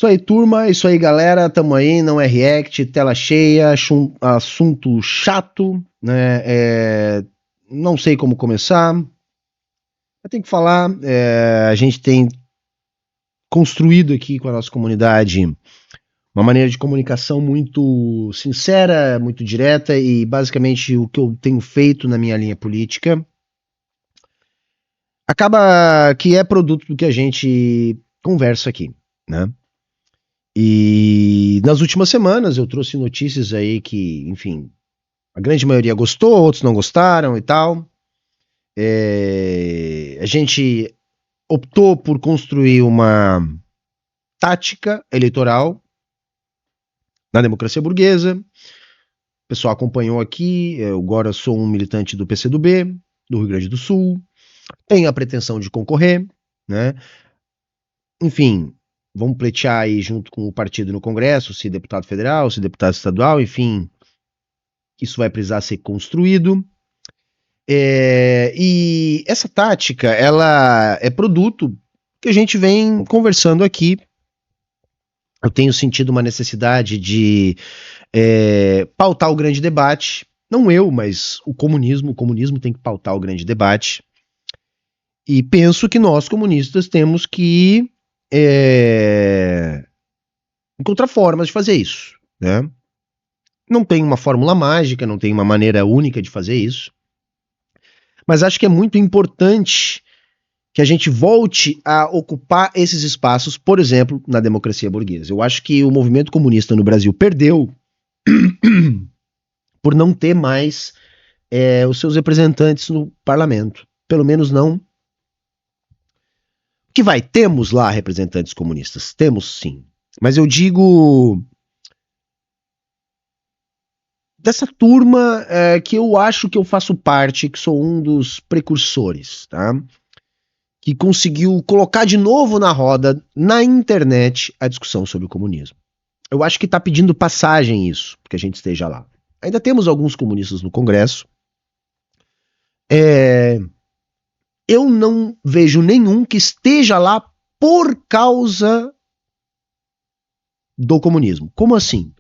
Isso aí, turma, isso aí, galera, tamo aí, não é react, tela cheia, assunto chato, né, não sei como começar, eu tenho que falar, a gente tem construído aqui com a nossa comunidade uma maneira de comunicação muito sincera, muito direta e basicamente o que eu tenho feito na minha linha política acaba que é produto do que a gente conversa aqui, né? E nas últimas semanas eu trouxe notícias aí que, enfim, a grande maioria gostou, outros não gostaram e tal. A gente optou por construir uma tática eleitoral na democracia burguesa. O pessoal acompanhou aqui, eu agora sou um militante do PCdoB, do Rio Grande do Sul, tenho a pretensão de concorrer, né? Enfim, vamos pleitear aí junto com o partido no Congresso, se deputado federal, se deputado estadual, enfim, isso vai precisar ser construído. E essa tática, ela é produto que a gente vem conversando aqui. Eu tenho sentido uma necessidade de pautar o grande debate. Não eu, mas o comunismo tem que pautar o grande debate. E penso que nós, comunistas, temos que encontrar formas de fazer isso, né? Não tem uma fórmula mágica, não tem uma maneira única de fazer isso. Mas acho que é muito importante que a gente volte a ocupar esses espaços, por exemplo, na democracia burguesa. Eu acho que o movimento comunista no Brasil perdeu por não ter mais os seus representantes no parlamento. Pelo menos não. Que vai, temos lá representantes comunistas, temos sim. Mas eu digo dessa turma que eu acho que eu faço parte, que sou um dos precursores, tá? Que conseguiu colocar de novo na roda, na internet, a discussão sobre o comunismo. Eu acho que está pedindo passagem isso, porque a gente esteja lá. Ainda temos alguns comunistas no Congresso. Eu não vejo nenhum que esteja lá por causa do comunismo. Como assim?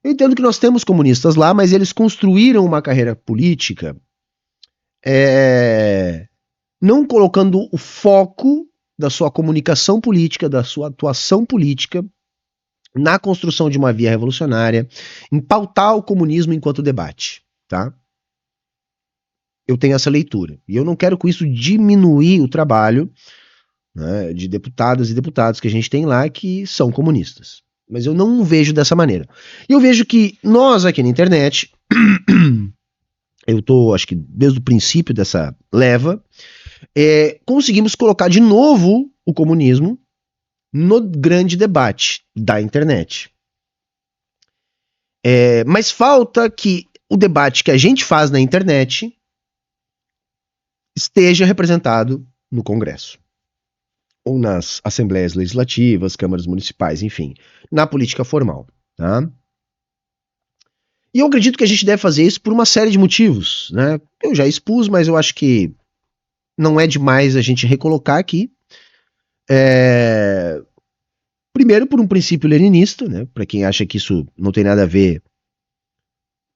Eu entendo que nós temos comunistas lá, mas eles construíram uma carreira política não colocando o foco da sua comunicação política, da sua atuação política na construção de uma via revolucionária, em pautar o comunismo enquanto debate, tá? Eu tenho essa leitura. E eu não quero com isso diminuir o trabalho, né, de deputadas e deputados que a gente tem lá que são comunistas. Mas eu não vejo dessa maneira. Eu vejo que nós aqui na internet, eu tô, acho que desde o princípio dessa leva, conseguimos colocar de novo o comunismo no grande debate da internet. Mas falta que o debate que a gente faz na internet esteja representado no Congresso. Ou nas assembleias legislativas, câmaras municipais, enfim, na política formal, tá? E eu acredito que a gente deve fazer isso por uma série de motivos, né? Eu já expus, mas eu acho que não é demais a gente recolocar aqui. Primeiro, por um princípio leninista, né? Para quem acha que isso não tem nada a ver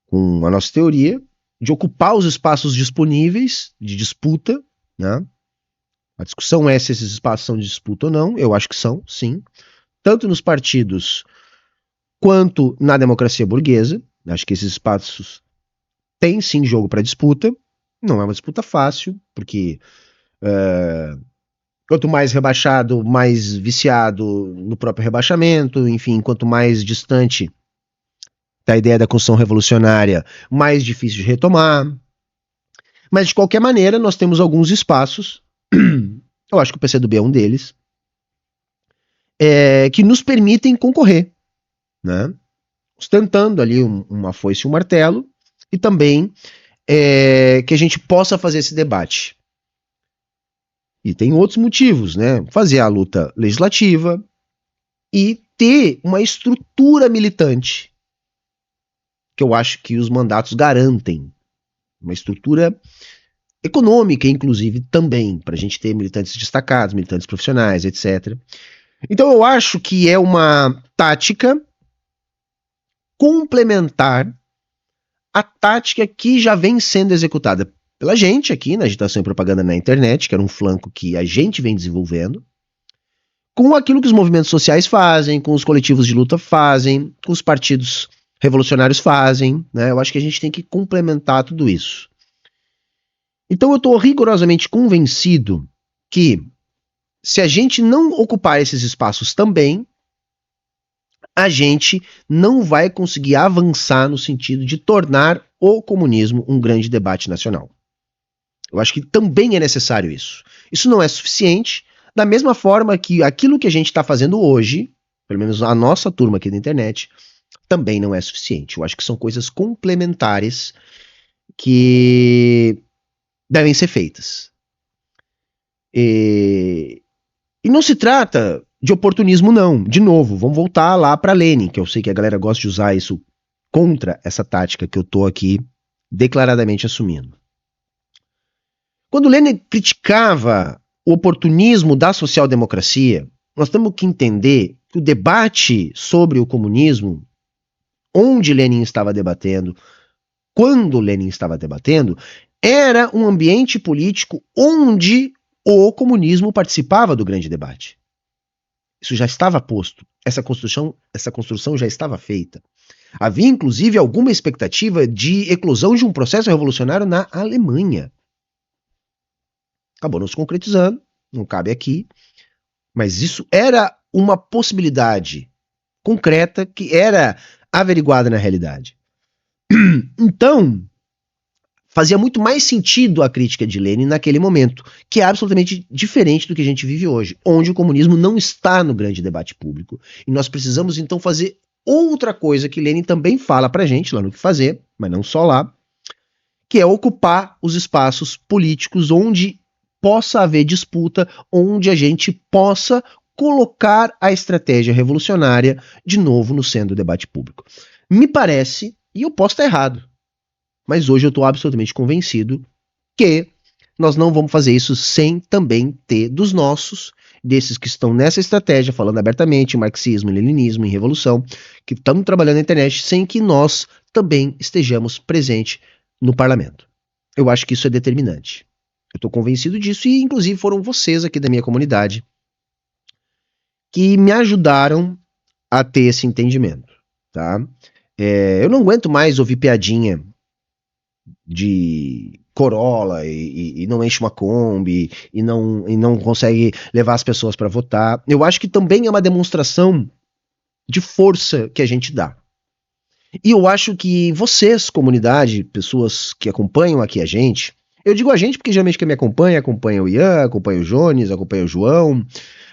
com a nossa teoria, de ocupar os espaços disponíveis de disputa, né? A discussão é se esses espaços são de disputa ou não. Eu acho que são, sim. Tanto nos partidos quanto na democracia burguesa. Acho que esses espaços têm, sim, jogo para disputa. Não é uma disputa fácil, porque quanto mais rebaixado, mais viciado no próprio rebaixamento. Enfim, quanto mais distante da ideia da construção revolucionária, mais difícil de retomar. Mas, de qualquer maneira, nós temos alguns espaços, eu acho que o PCdoB é um deles, que nos permitem concorrer, né? Ostentando ali uma foice e um martelo, e também que a gente possa fazer esse debate. E tem outros motivos, né? Fazer a luta legislativa e ter uma estrutura militante, que eu acho que os mandatos garantem. Uma estrutura econômica, inclusive, também, para a gente ter militantes destacados, militantes profissionais, etc. Então eu acho que é uma tática complementar à tática que já vem sendo executada pela gente aqui na agitação e propaganda na internet, que era um flanco que a gente vem desenvolvendo, com aquilo que os movimentos sociais fazem, com os coletivos de luta fazem, com os partidos revolucionários fazem, né? Eu acho que a gente tem que complementar tudo isso. Então eu estou rigorosamente convencido que se a gente não ocupar esses espaços também, a gente não vai conseguir avançar no sentido de tornar o comunismo um grande debate nacional. Eu acho que também é necessário isso. Isso não é suficiente, da mesma forma que aquilo que a gente está fazendo hoje, pelo menos a nossa turma aqui da internet, também não é suficiente. Eu acho que são coisas complementares que devem ser feitas. E não se trata de oportunismo, não. De novo, vamos voltar lá para Lenin, que eu sei que a galera gosta de usar isso contra essa tática que eu tô aqui declaradamente assumindo. Quando Lenin criticava o oportunismo da social-democracia, nós temos que entender que o debate sobre o comunismo, onde Lenin estava debatendo, quando Lenin estava debatendo, era um ambiente político onde o comunismo participava do grande debate. Isso já estava posto, essa construção já estava feita. Havia, inclusive, alguma expectativa de eclosão de um processo revolucionário na Alemanha. Acabou não se concretizando, não cabe aqui, mas isso era uma possibilidade concreta que era averiguada na realidade. Então, fazia muito mais sentido a crítica de Lenin naquele momento, que é absolutamente diferente do que a gente vive hoje, onde o comunismo não está no grande debate público. E nós precisamos, então, fazer outra coisa que Lenin também fala pra gente lá no Que Fazer, mas não só lá, que é ocupar os espaços políticos onde possa haver disputa, onde a gente possa colocar a estratégia revolucionária de novo no centro do debate público. Me parece, e eu posso estar errado, mas hoje eu estou absolutamente convencido que nós não vamos fazer isso sem também ter dos nossos, desses que estão nessa estratégia, falando abertamente em marxismo, em leninismo, em revolução, que estamos trabalhando na internet, sem que nós também estejamos presentes no parlamento. Eu acho que isso é determinante. Eu estou convencido disso e, inclusive, foram vocês aqui da minha comunidade que me ajudaram a ter esse entendimento, tá? Eu não aguento mais ouvir piadinha de Corolla e não enche uma Kombi e não consegue levar as pessoas para votar. Eu acho que também é uma demonstração de força que a gente dá. E eu acho que vocês, comunidade, pessoas que acompanham aqui a gente, eu digo a gente porque geralmente quem me acompanha o Ian, acompanha o Jones, acompanha o João,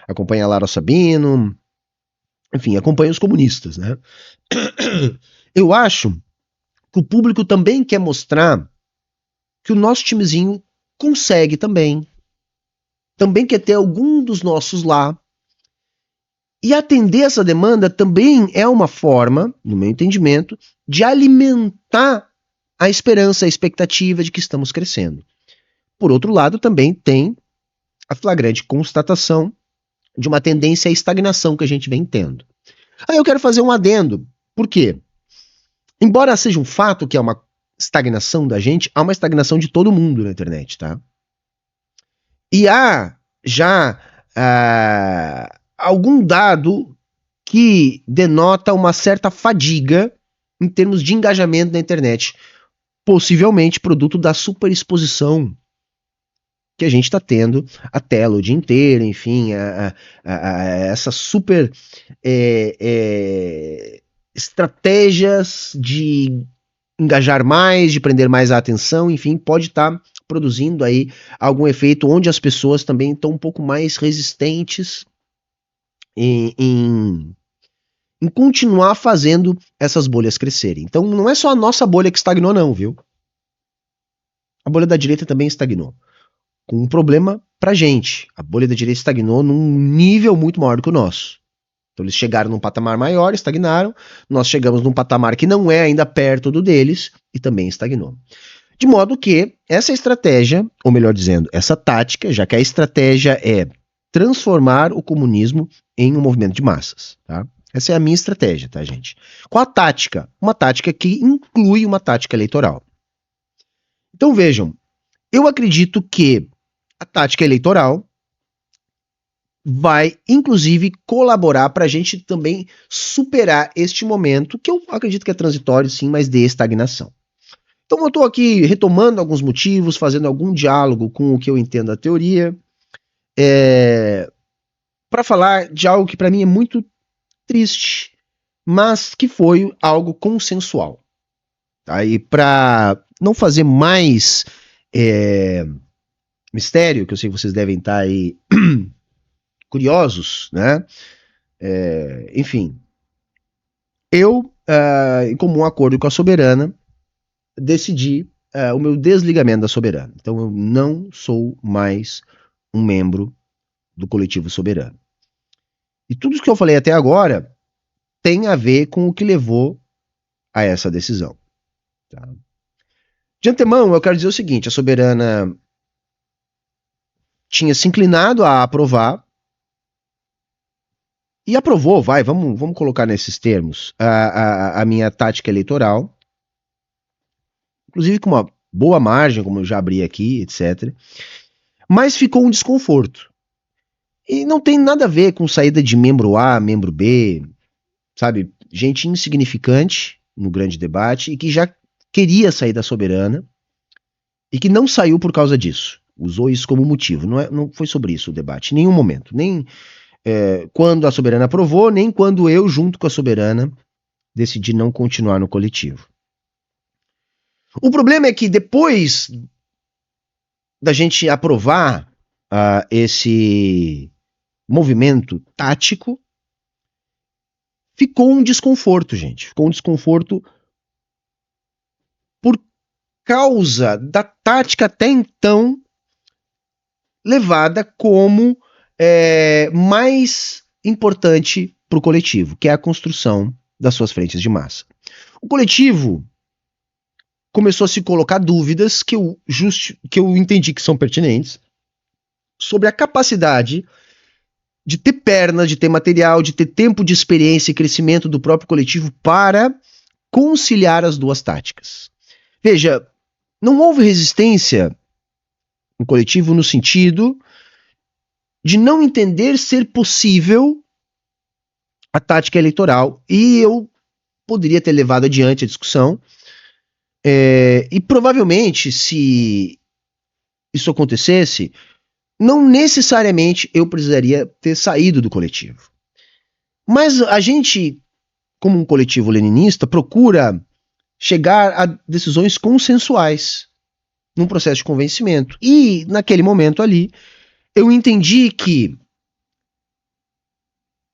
acompanha a Lara Sabino, enfim, acompanha os comunistas, né? Eu acho que o público também quer mostrar que o nosso timezinho consegue também quer ter algum dos nossos lá. E atender essa demanda também é uma forma, no meu entendimento, de alimentar a esperança, a expectativa de que estamos crescendo. Por outro lado, também tem a flagrante constatação de uma tendência à estagnação que a gente vem tendo. Aí eu quero fazer um adendo. Por quê? Embora seja um fato que é uma estagnação da gente, há uma estagnação de todo mundo na internet, tá? E há já algum dado que denota uma certa fadiga em termos de engajamento na internet, possivelmente produto da superexposição que a gente está tendo a tela o dia inteiro, enfim, essa super estratégias de engajar mais, de prender mais a atenção, enfim, pode estar produzindo aí algum efeito onde as pessoas também estão um pouco mais resistentes em continuar fazendo essas bolhas crescerem. Então não é só a nossa bolha que estagnou não, viu? A bolha da direita também estagnou. Com um problema pra gente. A bolha da direita estagnou num nível muito maior do que o nosso. Então eles chegaram num patamar maior, estagnaram. Nós chegamos num patamar que não é ainda perto do deles e também estagnou. De modo que essa estratégia, ou melhor dizendo, essa tática, já que a estratégia é transformar o comunismo em um movimento de massas, tá? Essa é a minha estratégia, tá, gente? Qual a tática? Uma tática que inclui uma tática eleitoral. Então vejam, eu acredito que a tática eleitoral vai, inclusive, colaborar para a gente também superar este momento, que eu acredito que é transitório, sim, mas de estagnação. Então eu estou aqui retomando alguns motivos, fazendo algum diálogo com o que eu entendo da teoria, para falar de algo que para mim é muito triste, mas que foi algo consensual. Tá? E para não fazer mais mistério, que eu sei que vocês devem estar aí curiosos, né? Enfim, eu, em comum acordo com a Soberana, decidi o meu desligamento da Soberana. Então eu não sou mais um membro do coletivo Soberano. E tudo isso que eu falei até agora tem a ver com o que levou a essa decisão. Tá? De antemão, eu quero dizer o seguinte, a Soberana tinha se inclinado a aprovar e aprovou, vamos colocar nesses termos, a minha tática eleitoral, inclusive com uma boa margem, como eu já abri aqui, etc. Mas ficou um desconforto. E não tem nada a ver com saída de membro A, membro B, sabe? Gente insignificante no grande debate e que já queria sair da Soberana e que não saiu por causa disso. Usou isso como motivo. Não foi sobre isso o debate, em nenhum momento. Nem quando a Soberana aprovou, nem quando eu, junto com a Soberana, decidi não continuar no coletivo. O problema é que depois da gente aprovar esse movimento tático, ficou um desconforto, gente. Ficou um desconforto por causa da tática até então levada como mais importante para o coletivo, que é a construção das suas frentes de massa. O coletivo começou a se colocar dúvidas que eu entendi que são pertinentes sobre a capacidade de ter pernas, de ter material, de ter tempo de experiência e crescimento do próprio coletivo para conciliar as duas táticas. Veja, não houve resistência no coletivo no sentido de não entender ser possível a tática eleitoral, e eu poderia ter levado adiante a discussão, e provavelmente, se isso acontecesse, não necessariamente eu precisaria ter saído do coletivo. Mas a gente, como um coletivo leninista, procura chegar a decisões consensuais num processo de convencimento. E, naquele momento ali, eu entendi que,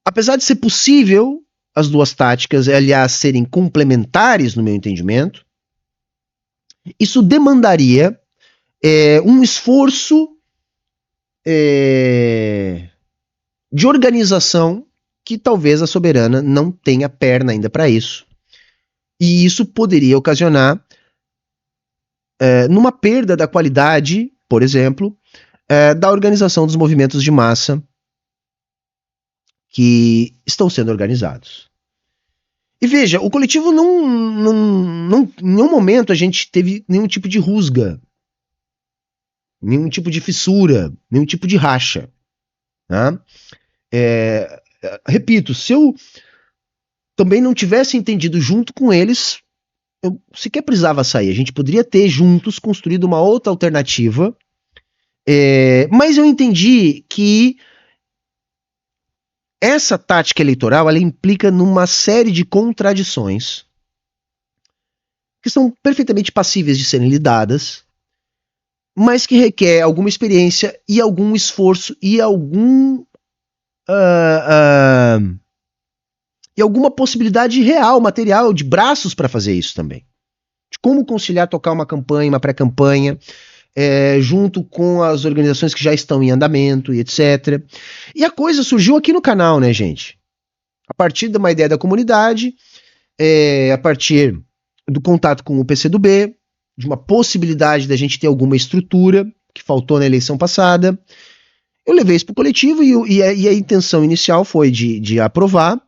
apesar de ser possível as duas táticas, aliás, serem complementares no meu entendimento, isso demandaria um esforço de organização que talvez a Soberana não tenha perna ainda para isso. E isso poderia ocasionar numa perda da qualidade, por exemplo, da organização dos movimentos de massa que estão sendo organizados. E veja, o coletivo em nenhum momento a gente teve nenhum tipo de rusga, nenhum tipo de fissura, nenhum tipo de racha. Tá? Repito, se eu também não tivesse entendido junto com eles, eu sequer precisava sair. A gente poderia ter juntos construído uma outra alternativa, mas eu entendi que essa tática eleitoral ela implica numa série de contradições que são perfeitamente passíveis de serem lidadas, mas que requer alguma experiência e algum esforço e alguma possibilidade real, material, de braços para fazer isso também. De como conciliar, tocar uma campanha, uma pré-campanha, junto com as organizações que já estão em andamento e etc. E a coisa surgiu aqui no canal, né, gente? A partir de uma ideia da comunidade, a partir do contato com o PCdoB, de uma possibilidade da gente ter alguma estrutura que faltou na eleição passada. Eu levei isso para o coletivo e a intenção inicial foi de aprovar,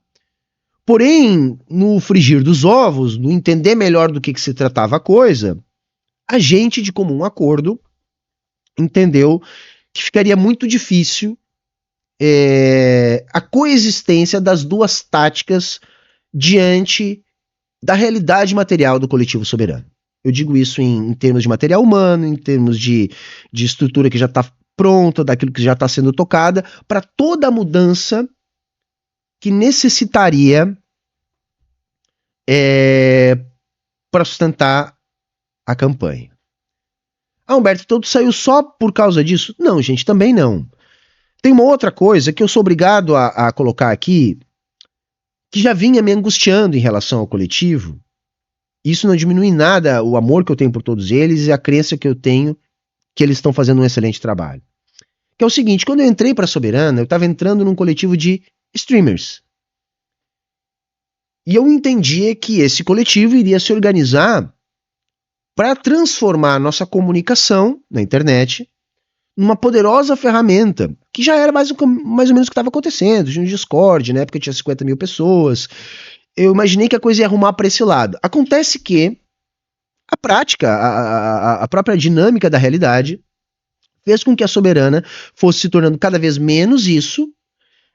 porém, no frigir dos ovos, no entender melhor do que se tratava a coisa, a gente, de comum acordo, entendeu que ficaria muito difícil a coexistência das duas táticas diante da realidade material do coletivo soberano. Eu digo isso em termos de material humano, em termos de estrutura que já está pronta, daquilo que já está sendo tocada, para toda a mudança que necessitaria para sustentar a campanha. Ah, Humberto, tudo saiu só por causa disso? Não, gente, também não. Tem uma outra coisa que eu sou obrigado a colocar aqui, que já vinha me angustiando em relação ao coletivo. Isso não diminui em nada o amor que eu tenho por todos eles e a crença que eu tenho que eles estão fazendo um excelente trabalho. Que é o seguinte, quando eu entrei para a Soberana, eu estava entrando num coletivo de streamers. E eu entendia que esse coletivo iria se organizar para transformar a nossa comunicação na internet numa poderosa ferramenta, que já era mais ou menos o que estava acontecendo. Tinha um Discord, na época tinha 50 mil pessoas. Eu imaginei que a coisa ia arrumar para esse lado. Acontece que a prática, a própria dinâmica da realidade, fez com que a Soberana fosse se tornando cada vez menos isso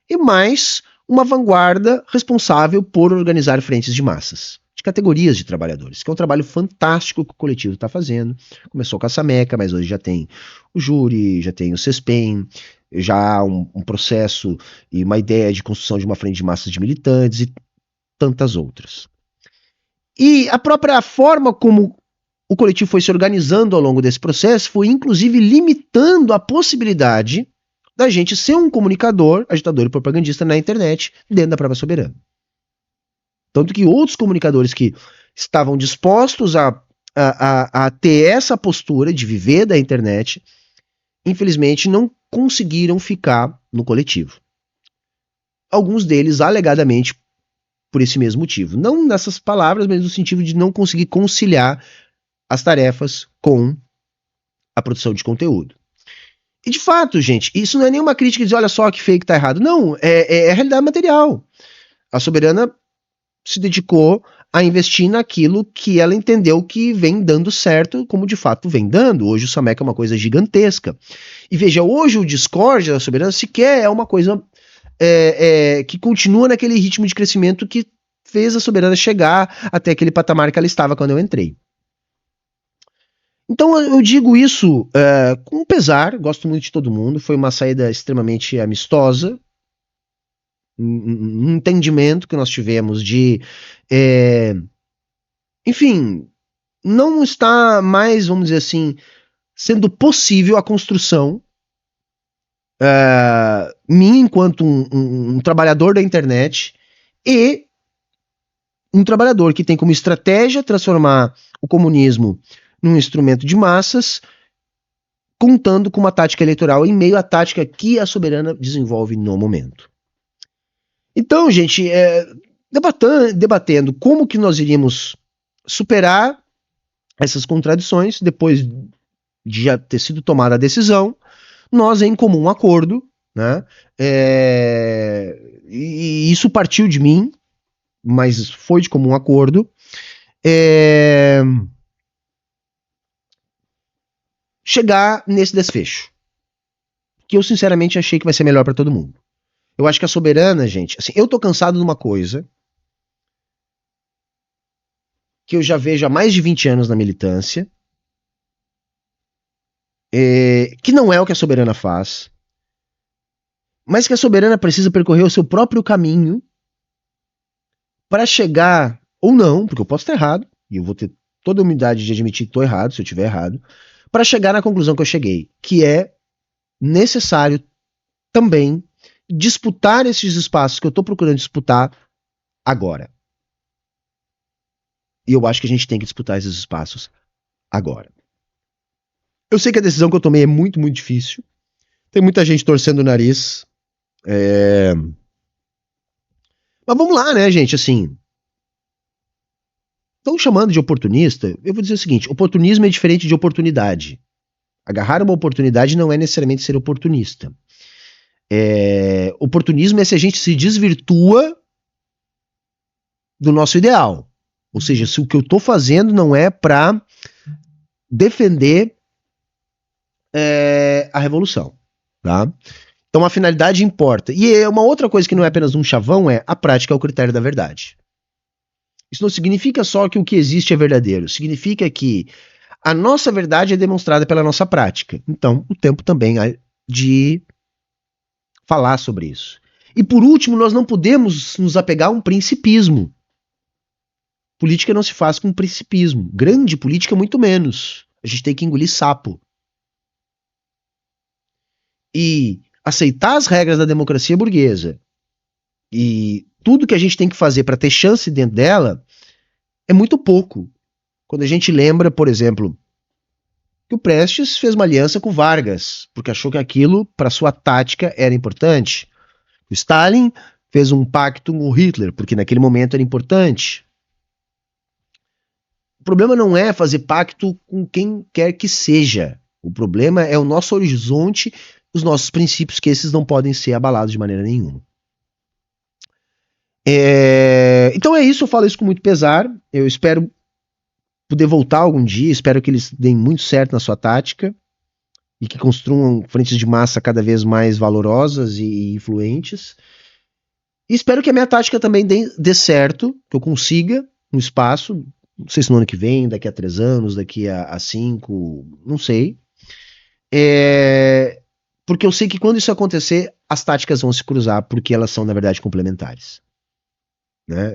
e mais uma vanguarda responsável por organizar frentes de massas, de categorias de trabalhadores, que é um trabalho fantástico que o coletivo está fazendo. Começou com a Sameca, mas hoje já tem o Júri, já tem o CESPEM, já há um processo e uma ideia de construção de uma frente de massas de militantes e tantas outras. E a própria forma como o coletivo foi se organizando ao longo desse processo foi inclusive limitando a possibilidade da gente ser um comunicador, agitador e propagandista na internet dentro da própria Soberana. Tanto que outros comunicadores que estavam dispostos a ter essa postura de viver da internet, infelizmente não conseguiram ficar no coletivo. Alguns deles, alegadamente, por esse mesmo motivo. Não nessas palavras, mas no sentido de não conseguir conciliar as tarefas com a produção de conteúdo. E de fato, gente, isso não é nenhuma crítica de dizer, olha só que feio que tá errado. Não, é a realidade material. A Soberana se dedicou a investir naquilo que ela entendeu que vem dando certo, como de fato vem dando. Hoje o Sameca é uma coisa gigantesca. E veja, hoje o Discord da Soberana sequer é uma coisa que continua naquele ritmo de crescimento que fez a Soberana chegar até aquele patamar que ela estava quando eu entrei. Então eu digo isso com pesar, gosto muito de todo mundo, foi uma saída extremamente amistosa, um entendimento que nós tivemos de, enfim, não está mais, vamos dizer assim, sendo possível a construção minha enquanto um trabalhador da internet e um trabalhador que tem como estratégia transformar o comunismo num instrumento de massas, contando com uma tática eleitoral em meio à tática que a Soberana desenvolve no momento. Então, gente, debatendo como que nós iríamos superar essas contradições, depois de já ter sido tomada a decisão, nós, em comum acordo, né, e isso partiu de mim, mas foi de comum acordo, chegar nesse desfecho, que eu sinceramente achei que vai ser melhor para todo mundo. Eu acho que a Soberana, gente, assim, eu tô cansado de uma coisa que eu já vejo há mais de 20 anos na militância, que não é o que a Soberana faz, mas que a Soberana precisa percorrer o seu próprio caminho para chegar, ou não, porque eu posso estar errado, e eu vou ter toda a humildade de admitir que estou errado, se eu estiver errado, para chegar na conclusão que eu cheguei, que é necessário também disputar esses espaços que eu estou procurando disputar agora. E eu acho que a gente tem que disputar esses espaços agora. Eu sei que a decisão que eu tomei é muito, muito difícil. Tem muita gente torcendo o nariz. Mas vamos lá, né, gente? Assim, estão chamando de oportunista. Eu vou dizer o seguinte: oportunismo é diferente de oportunidade. Agarrar uma oportunidade não é necessariamente ser oportunista. Oportunismo é se a gente se desvirtua do nosso ideal. Ou seja, se o que eu tô fazendo não é para defender a revolução, tá? Então a finalidade importa. E uma outra coisa que não é apenas um chavão é a prática é o critério da verdade. Isso não significa só que o que existe é verdadeiro. Significa que a nossa verdade é demonstrada pela nossa prática. Então, o tempo também é de falar sobre isso. E por último, nós não podemos nos apegar a um principismo. Política não se faz com principismo. Grande política, muito menos. A gente tem que engolir sapo. E aceitar as regras da democracia burguesa e tudo que a gente tem que fazer para ter chance dentro dela é muito pouco. Quando a gente lembra, por exemplo, que o Prestes fez uma aliança com Vargas, porque achou que aquilo, para sua tática, era importante. O Stalin fez um pacto com o Hitler, porque naquele momento era importante. O problema não é fazer pacto com quem quer que seja. O problema é o nosso horizonte, os nossos princípios, que esses não podem ser abalados de maneira nenhuma. Então é isso, eu falo isso com muito pesar. Eu espero poder voltar algum dia, espero que eles deem muito certo na sua tática e que construam frentes de massa cada vez mais valorosas e influentes. E espero que a minha tática também dê certo, que eu consiga um espaço, não sei se no ano que vem, daqui a 3 anos, daqui a 5, não sei. Porque eu sei que quando isso acontecer, as táticas vão se cruzar, porque elas são, na verdade, complementares. Né?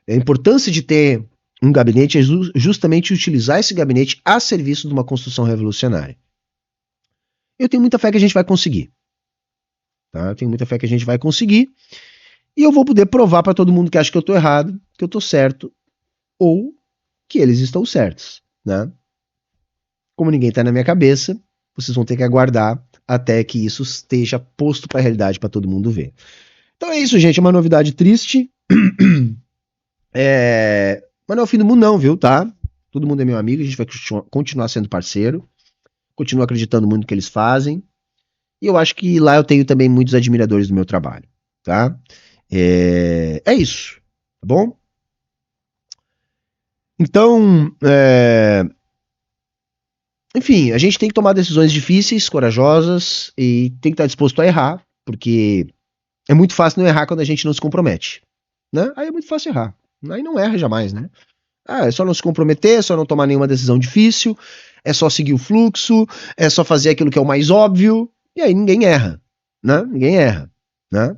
A importância de ter um gabinete é justamente utilizar esse gabinete a serviço de uma construção revolucionária. Eu tenho muita fé que a gente vai conseguir. Tá? Eu tenho muita fé que a gente vai conseguir. E eu vou poder provar para todo mundo que acha que eu estou errado, que eu estou certo, ou que eles estão certos. Né? Como ninguém está na minha cabeça, vocês vão ter que aguardar até que isso esteja posto para a realidade para todo mundo ver. Então é isso, gente. É uma novidade triste. Mas não é o fim do mundo, não, viu? Tá? Todo mundo é meu amigo. A gente vai continuar sendo parceiro. Continuo acreditando muito no que eles fazem. E eu acho que lá eu tenho também muitos admiradores do meu trabalho. Tá? É isso. Tá bom? Então, enfim, a gente tem que tomar decisões difíceis, corajosas, e tem que estar disposto a errar, porque é muito fácil não errar quando a gente não se compromete. Né? Aí é muito fácil errar. Aí não erra jamais, né? É só não se comprometer, é só não tomar nenhuma decisão difícil, é só seguir o fluxo, é só fazer aquilo que é o mais óbvio, e aí ninguém erra. Né? Ninguém erra. Né?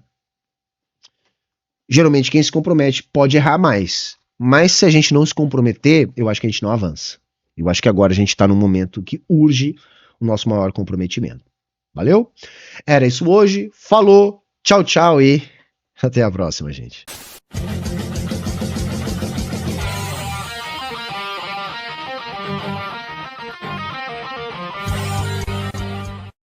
Geralmente quem se compromete pode errar mais. Mas se a gente não se comprometer, eu acho que a gente não avança. Eu acho que agora a gente está num momento que urge o nosso maior comprometimento. Valeu? Era isso hoje. Falou, tchau, tchau e até a próxima, gente.